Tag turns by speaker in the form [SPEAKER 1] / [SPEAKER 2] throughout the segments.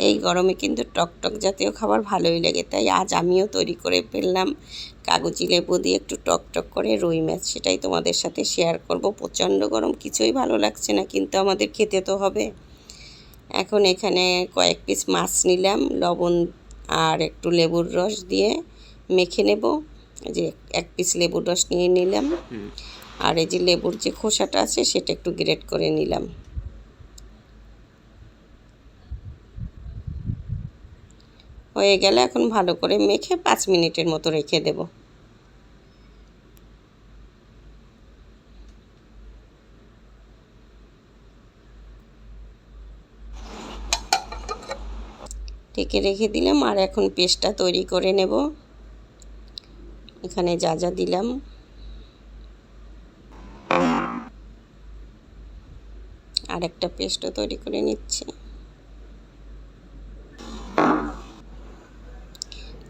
[SPEAKER 1] এই গরমে কিন্তু টকটক জাতীয় খাবার ভালোই লাগে, তাই আজ আমিও তৈরি করে ফেললাম কাগজি লেবু দিয়ে একটু টকটক করে রুই মাছ। সেটাই তোমাদের সাথে শেয়ার করব। প্রচণ্ড গরম, কিছুই ভালো লাগছে না, কিন্তু আমাদের খেতে তো হবে। এখন এখানে কয়েক পিস মাছ নিলাম, লবণ আর একটু লেবুর রস দিয়ে মেখে নেব। যে এক পিস লেবুর রস নিয়ে নিলাম, আর এই যে লেবুর যে খোসাটা আছে সেটা একটু গ্রেট করে নিলাম। হয়ে গেলে এখন ভালো করে মেখে 5 মিনিটের মতো রেখে দেব। ঢেকে রেখে দিলাম। আর এখন পেস্টটা তৈরি করে নেব। এখানে যা যা দিলাম, আর একটা পেস্টও তৈরি করে নিচ্ছি।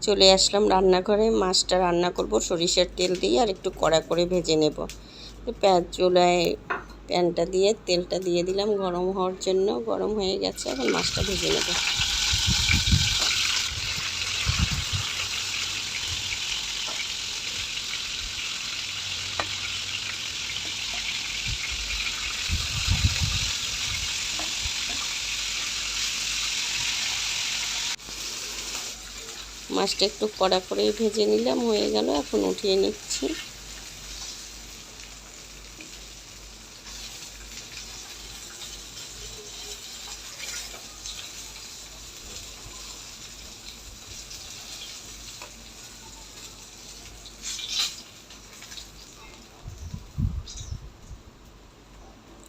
[SPEAKER 1] চলে আসলাম রান্নাঘরে। মাছটা রান্না করব সরিষার তেল দিয়ে, আর একটু কড়া করে ভেজে নেব। চুলায় প্যানটা দিয়ে তেলটা দিয়ে দিলাম গরম হওয়ার জন্য। গরম হয়ে গেছে, এখন মাছটা ভেজে নেব। মাছটা একটু কড়া করে ভেজে নিলাম, হয়ে গেল। এখন উঠিয়ে নিচ্ছি।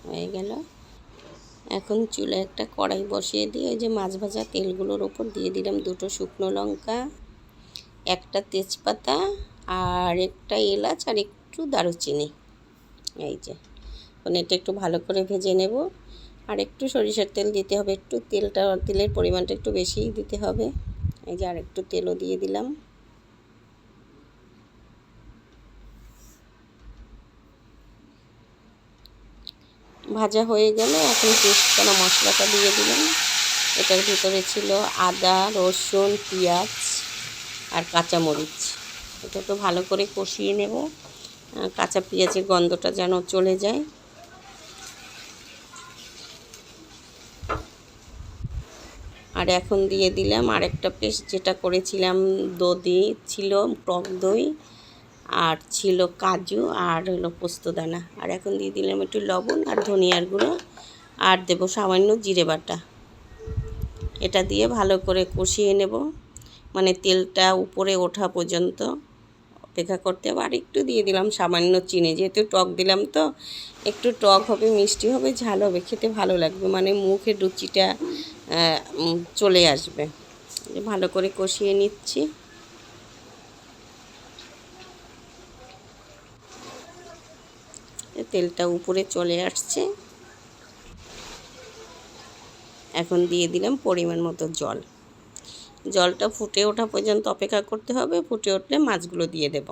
[SPEAKER 1] হয়ে গেল। এখন চুলায় একটা কড়াই বসিয়ে দিয়ে ওই যে মাছ ভাজা তেলগুলোর ওপর দিয়ে দিলাম 2টো শুকনো লঙ্কা, একটা তেজপাতা, আর একটা এলাচ, আর একটু দারুচিনি। এই যে এখন এটা একটু ভালো করে ভেজে নেব। আর একটু সরিষার তেল দিতে হবে, একটু তেলের পরিমাণটা একটু বেশিই দিতে হবে। এই যে আর একটু তেলও দিয়ে দিলাম। ভাজা হয়ে গেলে এখন পেস্ট করা মশলাটা দিয়ে দিলাম। এটার ভিতরে ছিল আদা, রসুন, পেঁয়াজ আর কাঁচামরিচ। এটা তো ভালো করে কষিয়ে নেব, কাঁচা পেঁয়াজের গন্ধটা যেন চলে যায়। আর এখন দিয়ে দিলাম আরেকটা পেস্ট যেটা করেছিলাম, দই ছিল, টক দই, আর ছিল কাজু, আর হলো পোস্তদানা। আর এখন দিয়ে দিলাম একটু লবণ আর ধনিয়ার গুঁড়ো, আর দেবো সামান্য জিরে বাটা। এটা দিয়ে ভালো করে কষিয়ে নেব, মানে তেলটা উপরে ওঠা পর্যন্ত অপেক্ষা করতে হবে। আর একটু দিয়ে দিলাম সামান্য চিনি, যেহেতু টক দিলাম তো একটু টক হবে, মিষ্টি হবে, ঝাল হবে, খেতে ভালো লাগবে, মানে মুখের রুচিটা চলে আসবে। ভালো করে কষিয়ে নিচ্ছি। তেলটা উপরে চলে আসছে। এখন দিয়ে দিলাম পরিমাণ মতো জল। জলটা ফুটে ওঠা পর্যন্ত অপেক্ষা করতে হবে। ফুটে উঠলে মাছগুলো দিয়ে দেব।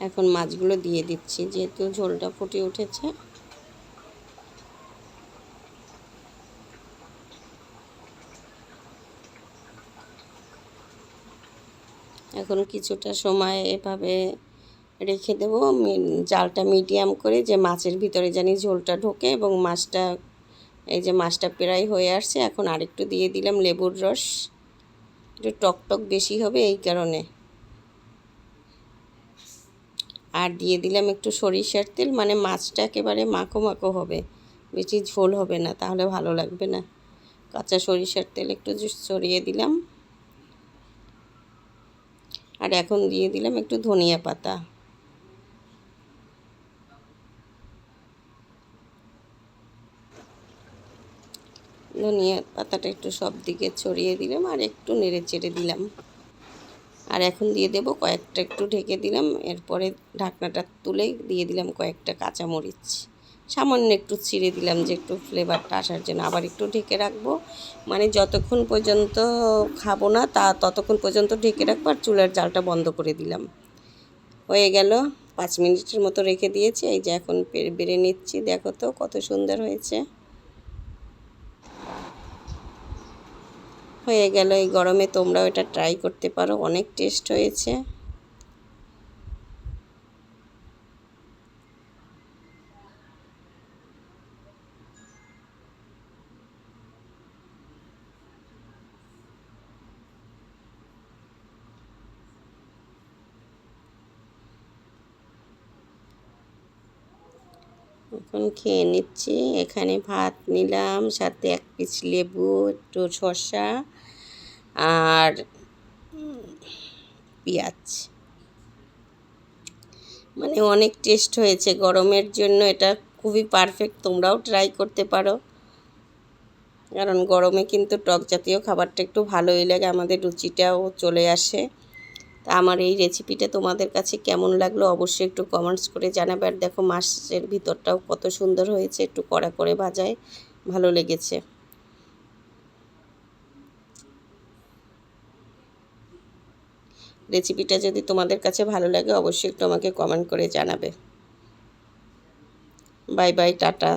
[SPEAKER 1] এখন মাছগুলো দিয়ে দিচ্ছি, যেহেতু ঝোলটা ফুটে উঠেছে। এখন কিছুটা সময় এভাবে রেখে দেব, জালটা মিডিয়াম করে, যে মাছের ভিতরে জানি ঝোলটা ঢোকে। এবং মাছটা, এই যে মাছটা প্রায় হয়ে আসছে। এখন আরেকটু দিয়ে দিলাম লেবুর রস, একটু টকটক বেশি হবে এই কারণে। আর দিয়ে দিলাম একটু সরিষার তেল, মানে মাছটা একেবারে মাখো মাখো হবে, বেশি ঝোল হবে না, তাহলে ভালো লাগবে না। কাঁচা সরিষার তেল একটু ছড়িয়ে দিলাম। আর এখন দিয়ে দিলাম একটু ধনিয়া পাতা। ধনিয়া পাতাটা একটু সব দিকে ছড়িয়ে দিলাম, আর একটু নেড়ে চেড়ে দিলাম। আর এখন দিয়ে দেব কয়েকটা, একটু ঢেকে দিলাম। এরপরে ঢাকনাটা তুলে দিয়ে দিলাম কয়েকটা কাঁচামরিচ। সামান্য একটু ছিঁড়ে দিলাম যে একটু ফ্লেভারটা আসার জন্য। আবার একটু ঢেকে রাখবো, মানে যতক্ষণ পর্যন্ত খাবো না ততক্ষণ পর্যন্ত ঢেকে রাখবো, আর চুলার জালটা বন্ধ করে দিলাম। হয়ে গেল, 5 মিনিটের মতো রেখে দিয়েছি। এই যে এখন বেড়ে নিচ্ছি, দেখো তো কত সুন্দর হয়েছে। হয়ে গেল, এই গরমে তোমরাও এটা ট্রাই করতে পারো, অনেক টেস্ট হয়েছে। এখন খেয়ে নিচ্ছি। এখানে ভাত নিলাম, সাথে 1 পিস লেবু, একটু শসা আর পেঁয়াজ। মানে অনেক টেস্ট হয়েছে, গরমের জন্য এটা খুবই পারফেক্ট। তোমরাও ট্রাই করতে পারো, কারণ গরমে কিন্তু টক জাতীয় খাবারটা একটু ভালোই লাগে, আমাদের রুচিটাও চলে আসে। তা আমার এই রেসিপিটা তোমাদের কাছে কেমন লাগলো অবশ্যই একটু কমেন্টস করে জানাবে। আর দেখো মাছের ভিতরটাও কত সুন্দর হয়েছে, একটু কড়া করে ভাজায় ভালো লেগেছে। রেসিপিটা যদি তোমাদের কাছে ভালো লাগে অবশ্যই একটু আমাকে কমেন্ট করে জানাবে। Bye bye, tata.